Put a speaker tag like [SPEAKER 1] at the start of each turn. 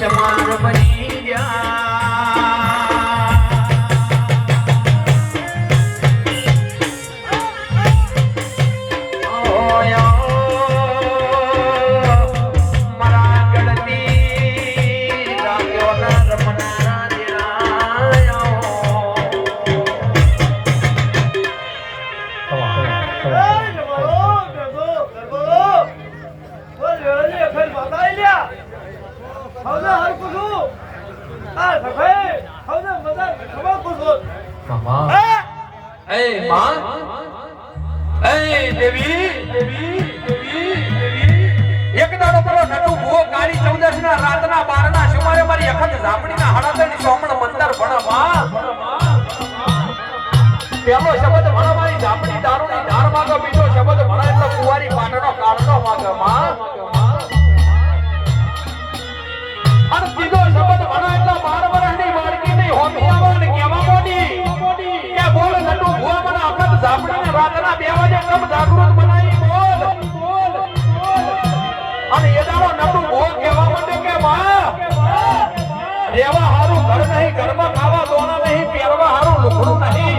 [SPEAKER 1] માર બની ગયા પેલો શબ્દ ભણા મારી ઝાપડી દારૂની ધાર માંગો બીજો શબ્દ ભણા એટલે કુવારી પાટણનો કાળનો માંગો માં અને ત્રીજો શબ્દ ભણા એટલે 12 વર્ષની બાળકીની હોમી આવવાની કેવા મોડી કે બોલ નટુ ભુવા મને અખત ઝાપડીને રાતના 2 વાગે કમ જાગૃત બનાવી બોલ અને એ દાડો નટુ ભુવા કેવા માંડે કે માં રેવા હારું ઘર નહીં ઘરમાં ખાવા દોણા નહીં પહેરવા હારું લુગડું નહીં